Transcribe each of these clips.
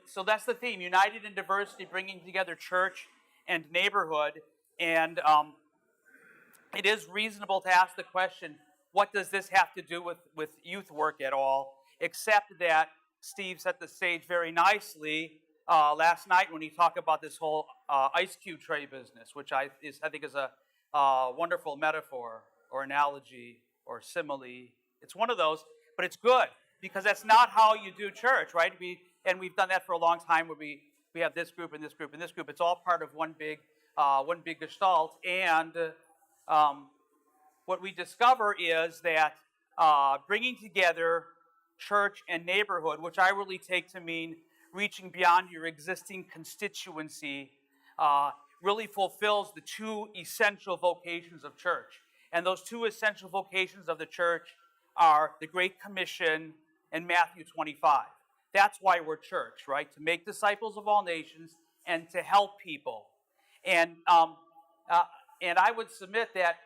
So that's the theme, united in diversity, bringing together church and neighborhood. And it is reasonable to ask the question, what does this have to do with youth work at all? Except that Steve set the stage very nicely last night when he talked about this whole ice cube tray business, which I think is a wonderful metaphor or analogy or simile. It's one of those, but it's good because that's not how you do church, right? We've done that for a long time where we have this group and this group and this group. It's all part of one big gestalt. And what we discover is that bringing together church and neighborhood, which I really take to mean reaching beyond your existing constituency, really fulfills the two essential vocations of church. And those two essential vocations of the church are the Great Commission and Matthew 25. That's why we're church, right? To make disciples of all nations and to help people. And I would submit that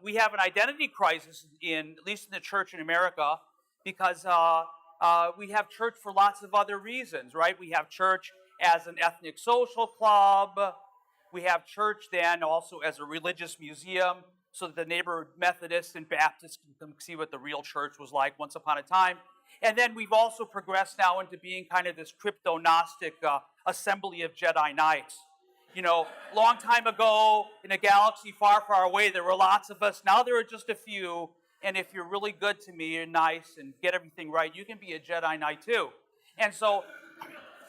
we have an identity crisis at least in the church in America, because we have church for lots of other reasons, right? We have church as an ethnic social club. We have church then also as a religious museum, so that the neighborhood Methodists and Baptists can come see what the real church was like once upon a time. And then we've also progressed now into being kind of this crypto-Gnostic assembly of Jedi Knights. You know, long time ago, in a galaxy far, far away, there were lots of us. Now there are just a few. And if you're really good to me, you're nice and get everything right, you can be a Jedi Knight too. And so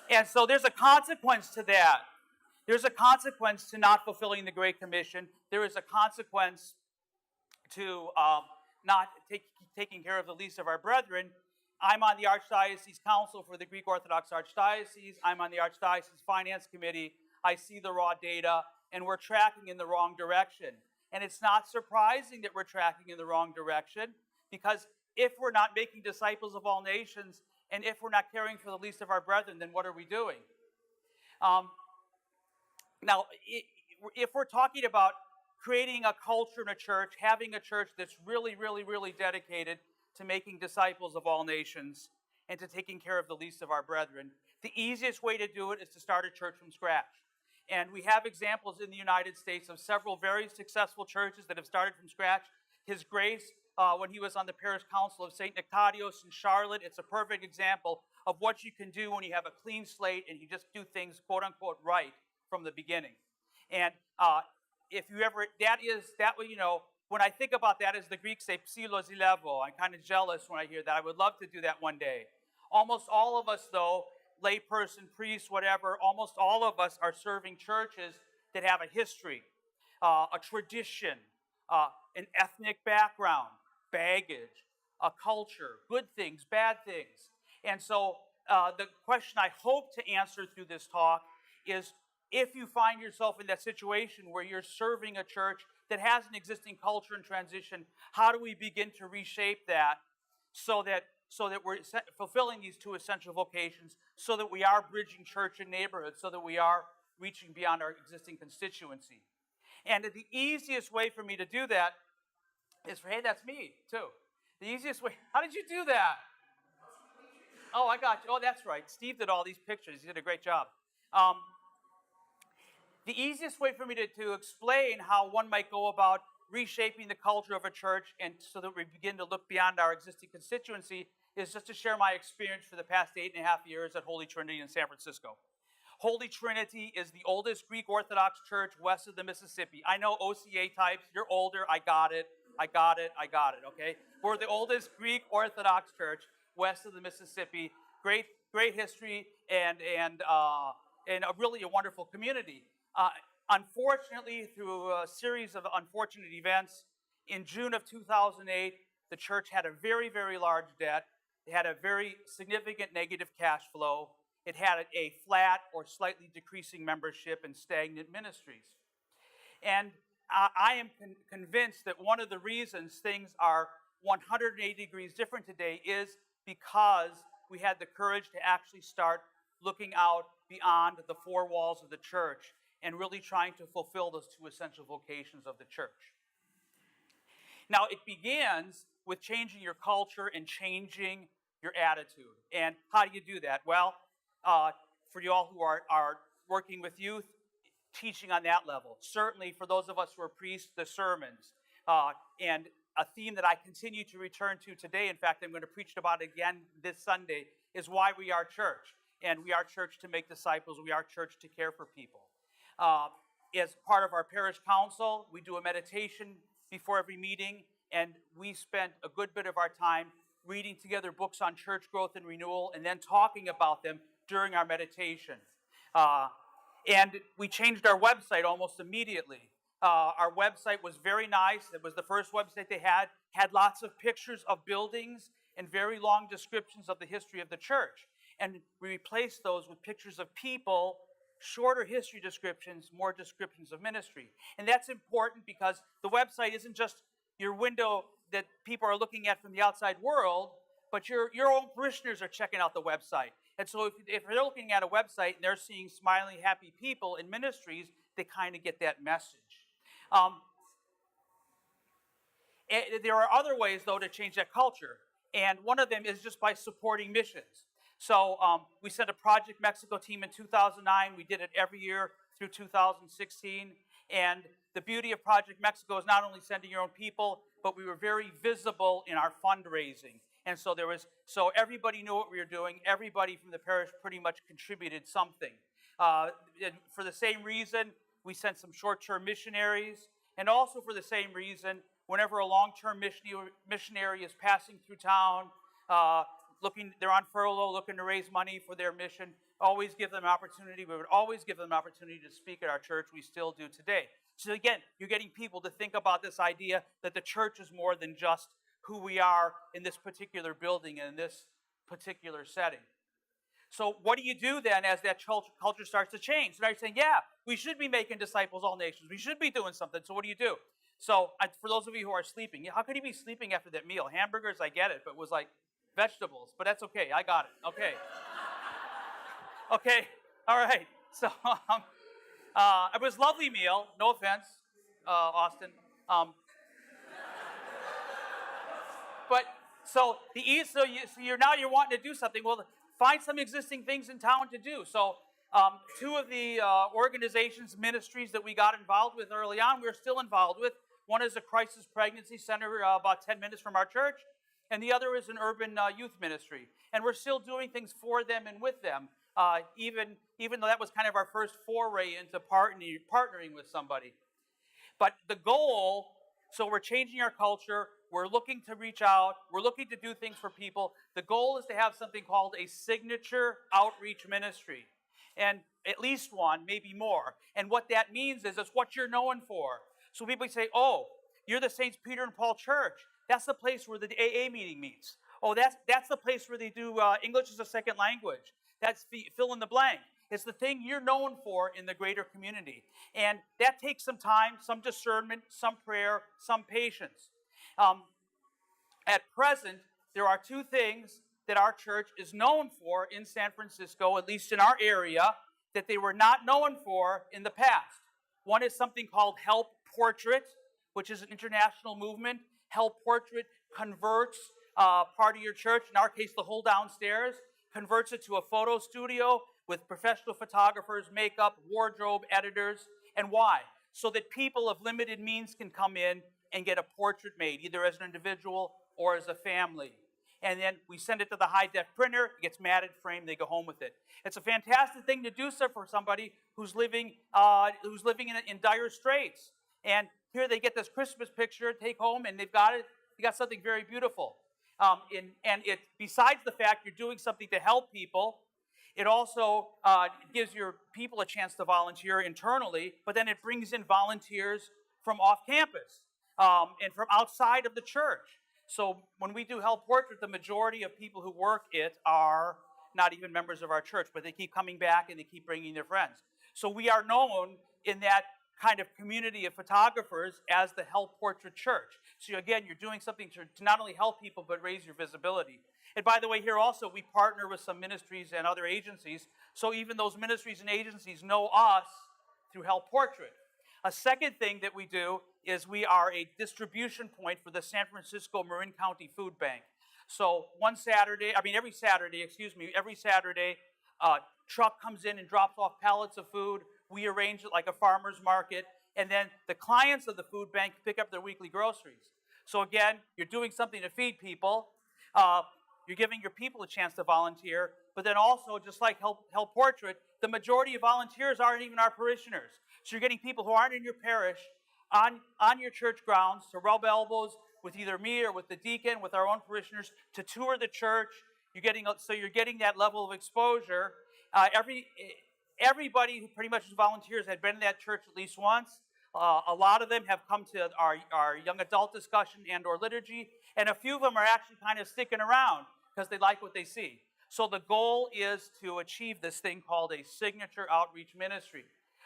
there's a consequence to that. There's a consequence to not fulfilling the Great Commission. There is a consequence to not taking care of the least of our brethren. I'm on the Archdiocese Council for the Greek Orthodox Archdiocese. I'm on the Archdiocese Finance Committee. I see the raw data, and we're tracking in the wrong direction. And it's not surprising that we're tracking in the wrong direction, because if we're not making disciples of all nations, and if we're not caring for the least of our brethren, then what are we doing? Now, if we're talking about creating a culture in a church, having a church that's really, really, really dedicated to making disciples of all nations and to taking care of the least of our brethren, the easiest way to do it is to start a church from scratch. And we have examples in the United States of several very successful churches that have started from scratch. His Grace, when he was on the Parish Council of St. Nectarios in Charlotte, it's a perfect example of what you can do when you have a clean slate and you just do things, quote unquote, right from the beginning. And if you ever, when I think about that, as the Greeks say, psilos ilevo, I'm kind of jealous when I hear that. I would love to do that one day. Almost all of us, though, layperson, priest, whatever, almost all of us are serving churches that have a history, a tradition, an ethnic background, baggage, a culture, good things, bad things. And so the question I hope to answer through this talk is, if you find yourself in that situation where you're serving a church that has an existing culture and transition, how do we begin to reshape that so that we're fulfilling these two essential vocations, so that we are bridging church and neighborhood, so that we are reaching beyond our existing constituency? And the easiest way for me to do that is hey, that's me, too. The easiest way, how did you do that? Oh, I got you. Oh, that's right. Steve did all these pictures. He did a great job. The easiest way for me to explain how one might go about reshaping the culture of a church and so that we begin to look beyond our existing constituency is just to share my experience for the past 8.5 years at Holy Trinity in San Francisco. Holy Trinity is the oldest Greek Orthodox church west of the Mississippi. I know OCA types, you're older, I got it, okay? We're the oldest Greek Orthodox church west of the Mississippi. Great history and really a wonderful community. Unfortunately, through a series of unfortunate events, in June of 2008, the church had a very, very large debt. It had a very significant negative cash flow. It had a flat or slightly decreasing membership and stagnant ministries. And I am convinced that one of the reasons things are 180 degrees different today is because we had the courage to actually start looking out beyond the four walls of the church and really trying to fulfill those two essential vocations of the church. Now, it begins with changing your culture and changing your attitude. And how do you do that? Well, for you all who are working with youth, teaching on that level. Certainly for those of us who are priests, the sermons. And a theme that I continue to return to today, in fact, I'm going to preach about it again this Sunday, is why we are church. And we are church to make disciples. We are church to care for people. As part of our parish council, we do a meditation before every meeting, and we spent a good bit of our time reading together books on church growth and renewal, and then talking about them during our meditation. And we changed our website almost immediately. Our website was very nice. It was the first website they had lots of pictures of buildings and very long descriptions of the history of the church. And we replaced those with pictures of people, shorter history descriptions, more descriptions of ministry. And that's important because the website isn't just your window that people are looking at from the outside world, but your own parishioners are checking out the website. And so if they're looking at a website and they're seeing smiling, happy people in ministries, they kind of get that message. There are other ways, though, to change that culture. And one of them is just by supporting missions. So we sent a Project Mexico team in 2009. We did it every year through 2016. And the beauty of Project Mexico is not only sending your own people, but we were very visible in our fundraising. And so everybody knew what we were doing. Everybody from the parish pretty much contributed something. For the same reason, we sent some short-term missionaries. And also for the same reason, whenever a long-term missionary is passing through town, they're on furlough, looking to raise money for their mission, always give them an opportunity. We would always give them an opportunity to speak at our church. We still do today. So again, you're getting people to think about this idea that the church is more than just who we are in this particular building and in this particular setting. So what do you do then as that culture starts to change? So now you're saying, yeah, we should be making disciples all nations. We should be doing something. So what do? So for those of you who are sleeping, how could you be sleeping after that meal? Hamburgers, I get it, but it was like vegetables. But that's okay. I got it. Okay. Okay. All right. So it was a lovely meal. No offense, Austin. But so you're wanting to do something. Well, find some existing things in town to do. So two of the organizations, ministries that we got involved with early on, we're still involved with. One is a crisis pregnancy center about 10 minutes from our church, and the other is an urban youth ministry. And we're still doing things for them and with them, even though that was kind of our first foray into partnering with somebody. But the goal, so we're changing our culture. We're looking to reach out. We're looking to do things for people. The goal is to have something called a signature outreach ministry. And at least one, maybe more. And what that means is it's what you're known for. So people say, oh, you're the St. Peter and Paul Church. That's the place where the AA meeting meets. Oh, that's the place where they do English as a second language. That's fill in the blank. It's the thing you're known for in the greater community. And that takes some time, some discernment, some prayer, some patience. At present, there are two things that our church is known for in San Francisco, at least in our area, that they were not known for in the past. One is something called Help Portrait, which is an international movement. Help Portrait converts part of your church, in our case the whole downstairs, converts it to a photo studio with professional photographers, makeup, wardrobe, editors. And why? So that people of limited means can come in and get a portrait made, either as an individual or as a family. And then we send it to the high-def printer, it gets matted, framed, they go home with it. It's a fantastic thing to do so for somebody who's living in dire straits. And here they get this Christmas picture, take home, and they got something very beautiful. And it, besides the fact you're doing something to help people, it also gives your people a chance to volunteer internally, but then it brings in volunteers from off campus and from outside of the church. So when we do Help Portrait, the majority of people who work it are not even members of our church, but they keep coming back and they keep bringing their friends. So we are known in that kind of community of photographers as the Help Portrait Church. So again, you're doing something to not only help people, but raise your visibility. And by the way, here also, we partner with some ministries and other agencies, so even those ministries and agencies know us through Help Portrait. A second thing that we do is we are a distribution point for the San Francisco Marin County Food Bank. So every Saturday, truck comes in and drops off pallets of food. We arrange it like a farmer's market, and then the clients of the food bank pick up their weekly groceries. So again, you're doing something to feed people. You're giving your people a chance to volunteer, but then also, just like Help Portrait, the majority of volunteers aren't even our parishioners. So you're getting people who aren't in your parish on your church grounds to rub elbows with either me or with the deacon, with our own parishioners, to tour the church. You're getting that level of exposure. Everybody who pretty much volunteers had been in that church at least once. A lot of them have come to our young adult discussion and or liturgy, and a few of them are actually kind of sticking around because they like what they see. So the goal is to achieve this thing called a signature outreach ministry.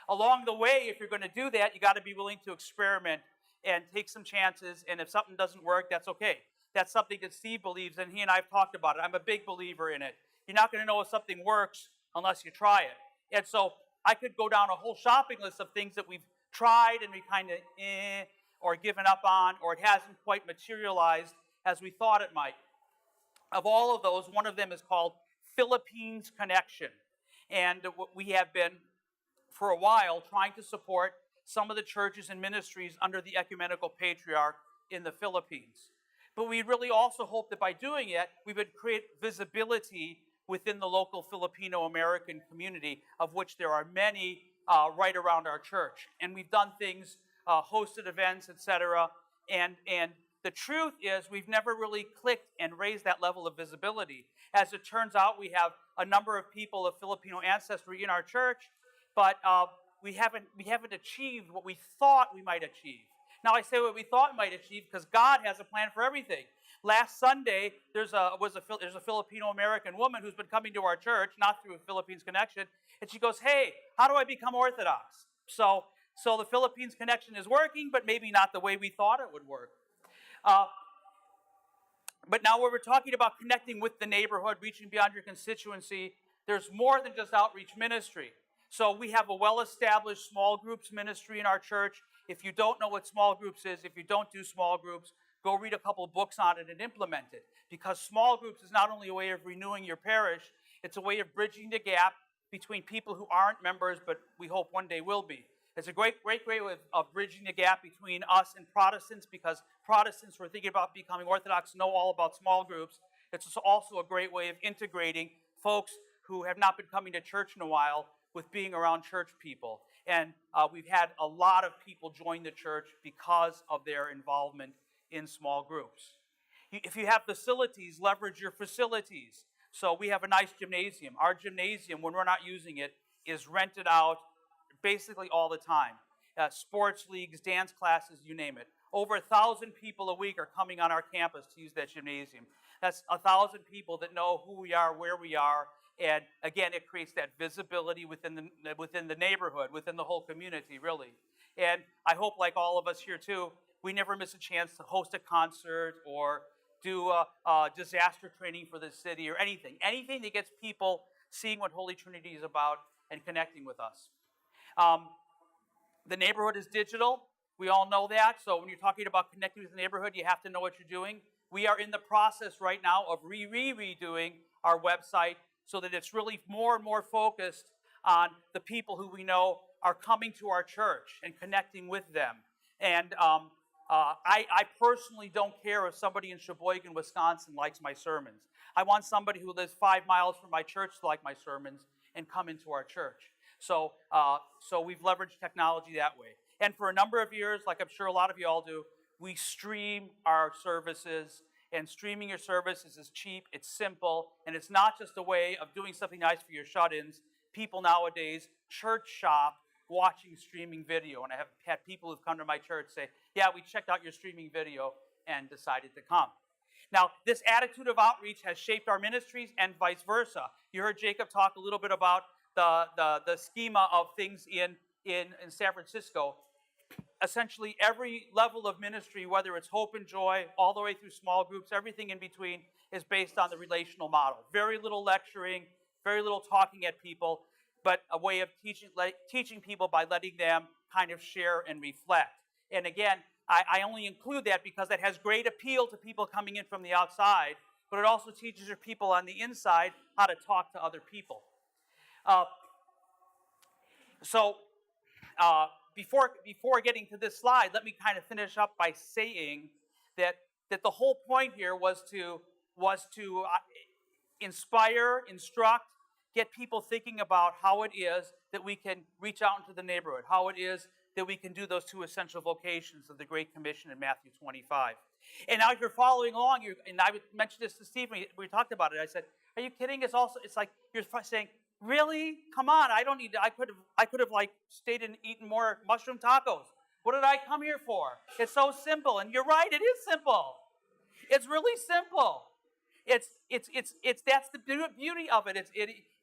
Along the way, if you're going to do that, you got to be willing to experiment and take some chances, and if something doesn't work, that's okay. That's something that Steve believes in. He and I have talked about it. I'm a big believer in it. You're not going to know if something works unless you try it. And so I could go down a whole shopping list of things that we've tried and we kind of or given up on, or it hasn't quite materialized as we thought it might. Of all of those, one of them is called Philippines Connection. And we have been, for a while, trying to support some of the churches and ministries under the ecumenical patriarch in the Philippines. But we really also hope that by doing it, we would create visibility within the local Filipino-American community, of which there are many right around our church. And we've done things, hosted events, etc. And the truth is we've never really clicked and raised that level of visibility. As it turns out, we have a number of people of Filipino ancestry in our church, but we haven't achieved what we thought we might achieve. Now, I say what we thought we might achieve because God has a plan for everything. Last Sunday, there's a Filipino-American woman who's been coming to our church, not through a Philippines Connection, and she goes, "Hey, how do I become Orthodox?" So the Philippines Connection is working, but maybe not the way we thought it would work. But now when we're talking about connecting with the neighborhood, reaching beyond your constituency, there's more than just outreach ministry. So we have a well-established small groups ministry in our church. If you don't know what small groups is, if you don't do small groups, go read a couple books on it and implement it. Because small groups is not only a way of renewing your parish, it's a way of bridging the gap between people who aren't members, but we hope one day will be. It's a great way of bridging the gap between us and Protestants, because Protestants who are thinking about becoming Orthodox know all about small groups. It's also a great way of integrating folks who have not been coming to church in a while with being around church people. And we've had a lot of people join the church because of their involvement in small groups. If you have facilities, leverage your facilities. So we have a nice gymnasium. Our gymnasium, when we're not using it, is rented out basically all the time. Sports leagues, dance classes, you name it. Over 1,000 people a week are coming on our campus to use that gymnasium. That's 1,000 people that know who we are, where we are, and again, it creates that visibility within the neighborhood, within the whole community, really. And I hope, like all of us here too, we never miss a chance to host a concert or do a disaster training for the city or anything that gets people seeing what Holy Trinity is about and connecting with us. The neighborhood is digital. We all know that. So when you're talking about connecting with the neighborhood, you have to know what you're doing. We are in the process right now of redoing our website so that it's really more and more focused on the people who we know are coming to our church and connecting with them. And I personally don't care if somebody in Sheboygan, Wisconsin likes my sermons. I want somebody who lives 5 miles from my church to like my sermons and come into our church. So we've leveraged technology that way. And for a number of years, like I'm sure a lot of you all do, we stream our services. And streaming your services is cheap, it's simple, and it's not just a way of doing something nice for your shut-ins. People nowadays church shop watching streaming video. And I have had people who've come to my church say, "Yeah, we checked out your streaming video and decided to come." Now, this attitude of outreach has shaped our ministries and vice versa. You heard Jacob talk a little bit about the schema of things in San Francisco. Essentially, every level of ministry, whether it's hope and joy, all the way through small groups, everything in between, is based on the relational model. Very little lecturing, very little talking at people, but a way of teaching people by letting them kind of share and reflect. And again, I only include that because that has great appeal to people coming in from the outside, but it also teaches your people on the inside how to talk to other people. Before getting to this slide, let me kind of finish up by saying that the whole point here was to inspire, instruct, get people thinking about how it is that we can reach out into the neighborhood, how it is that we can do those two essential vocations of the Great Commission in Matthew 25. And now if you're following along, and I mentioned this to Steve when we talked about it, I said, are you kidding? It's like you're saying, really? Come on, I don't need to, I could have like stayed and eaten more mushroom tacos. What did I come here for? It's so simple. And you're right, it is simple. It's really simple. It's that's the beauty of it.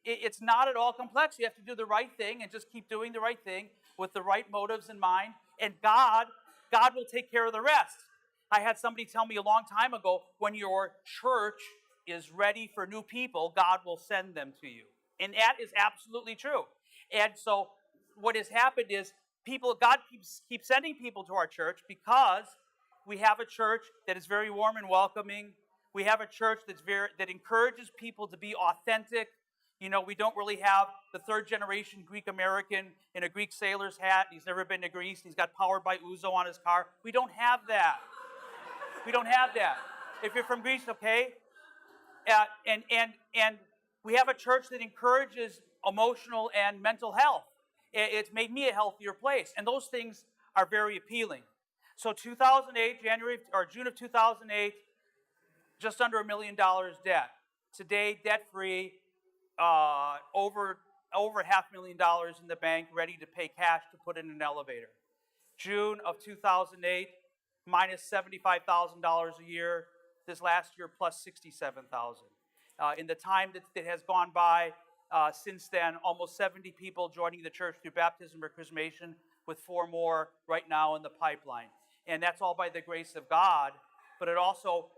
It's not at all complex. You have to do the right thing and just keep doing the right thing with the right motives in mind, and God will take care of the rest. I had somebody tell me a long time ago, when your church is ready for new people, God will send them to you. And that is absolutely true. And so what has happened is God keeps sending people to our church because we have a church that is very warm and welcoming. We have a church that encourages people to be authentic. You know, we don't really have the third generation Greek American in a Greek sailor's hat. He's never been to Greece. He's got powered by Ouzo on his car. We don't have that. We don't have that. If you're from Greece, okay? And we have a church that encourages emotional and mental health. It's made me a healthier place. And those things are very appealing. So 2008, June of 2008, just under $1 million debt. Today, debt-free, over $500,000 in the bank, ready to pay cash to put in an elevator. June of 2008, minus $75,000 a year. This last year, plus $67,000. In the time that has gone by since then, almost 70 people joining the church through baptism or chrismation, with 4 more right now in the pipeline. And that's all by the grace of God, but it also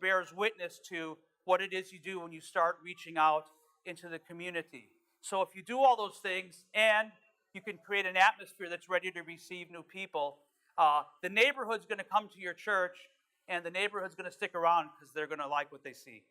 bears witness to what it is you do when you start reaching out into the community. So if you do all those things and you can create an atmosphere that's ready to receive new people, the neighborhood's going to come to your church, and the neighborhood's going to stick around because they're going to like what they see.